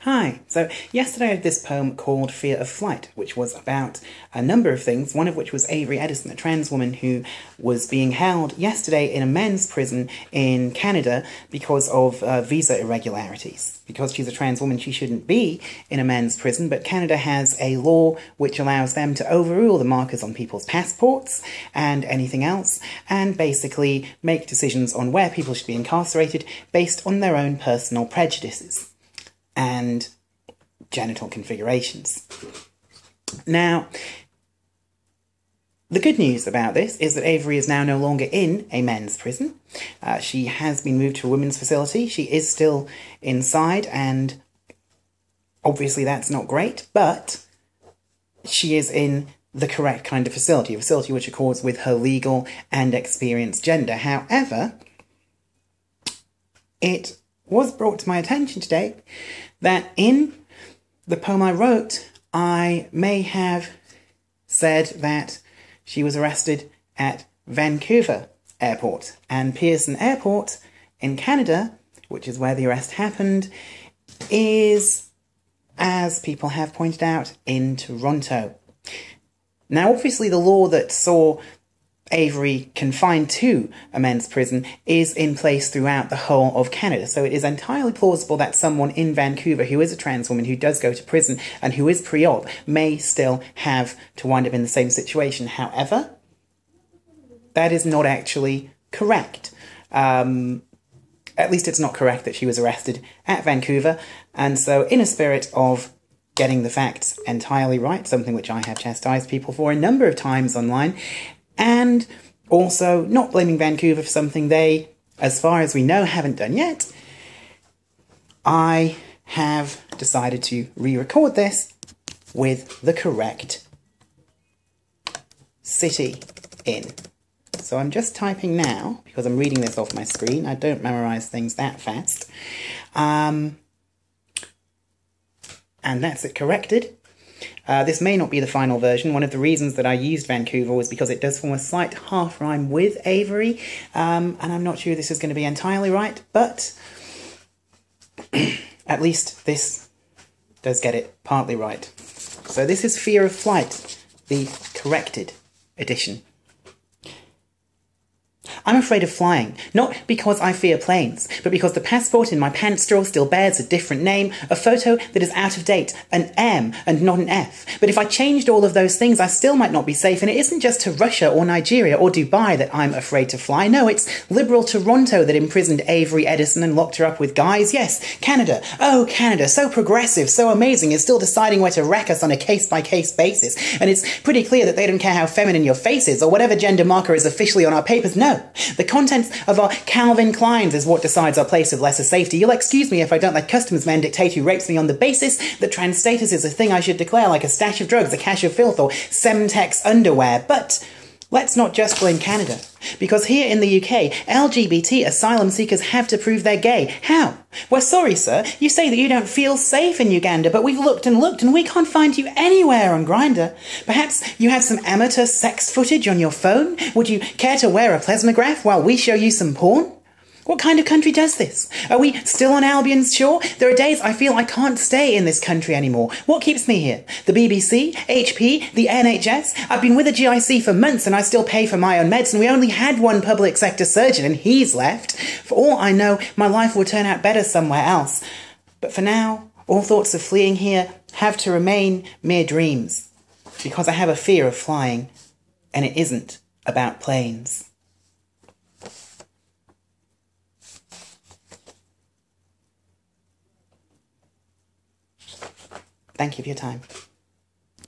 Hi. So yesterday I had this poem called Fear of Flight, which was about a number of things, one of which was Avery Edison, a trans woman who was being held yesterday in a men's prison in Canada because of visa irregularities. Because she's a trans woman, she shouldn't be in a men's prison, but Canada has a law which allows them to overrule the markers on people's passports and anything else, and basically make decisions on where people should be incarcerated based on their own personal prejudices and genital configurations. Now, the good news about this is that Avery is now no longer in a men's prison. She has been moved to a women's facility. She is still inside, and obviously that's not great, but she is in the correct kind of facility, a facility which accords with her legal and experienced gender. However, it was brought to my attention today that in the poem I wrote, I may have said that she was arrested at Vancouver Airport, and Pearson Airport in Canada, which is where the arrest happened, is, as people have pointed out, in Toronto. Now, obviously the law that saw Avery confined to a men's prison is in place throughout the whole of Canada, so it is entirely plausible that someone in Vancouver who is a trans woman who does go to prison and who is pre-op may still have to wind up in the same situation. However, that is not actually correct. At least it's not correct that she was arrested at Vancouver, and so in a spirit of getting the facts entirely right, something which I have chastised people for a number of times online, and also not blaming Vancouver for something they, as far as we know, haven't done yet, I have decided to re-record this with the correct city in. So I'm just typing now, because I'm reading this off my screen. I don't memorise things that fast. And that's it corrected. This may not be the final version. One of the reasons that I used Vancouver was because it does form a slight half-rhyme with Avery, and I'm not sure this is going to be entirely right, but at least this does get it partly right. So this is Fear of Flight, the corrected edition. I'm afraid of flying, not because I fear planes, but because the passport in my pants drawer still bears a different name, a photo that is out of date, an M and not an F. But if I changed all of those things, I still might not be safe, and it isn't just to Russia or Nigeria or Dubai that I'm afraid to fly. No, it's liberal Toronto that imprisoned Avery Edison and locked her up with guys. Yes, Canada. Oh, Canada, so progressive, so amazing, is still deciding where to wreck us on a case-by-case basis. And it's pretty clear that they don't care how feminine your face is or whatever gender marker is officially on our papers. No. The contents of our Calvin Kleins is what decides our place of lesser safety. You'll excuse me if I don't let customs men dictate who rapes me on the basis that trans status is a thing I should declare, like a stash of drugs, a cache of filth, or Semtex underwear. But let's not just blame Canada, because here in the UK, LGBT asylum seekers have to prove they're gay. How? We're sorry, sir. You say that you don't feel safe in Uganda, but we've looked and looked and we can't find you anywhere on Grindr. Perhaps you have some amateur sex footage on your phone? Would you care to wear a plasmograph while we show you some porn? What kind of country does this? Are we still on Albion's shore? There are days I feel I can't stay in this country anymore. What keeps me here? The BBC? HP? The NHS? I've been with a GIC for months and I still pay for my own meds, and we only had one public sector surgeon and he's left. For all I know, my life will turn out better somewhere else. But for now, all thoughts of fleeing here have to remain mere dreams, because I have a fear of flying, and it isn't about planes. Thank you for your time.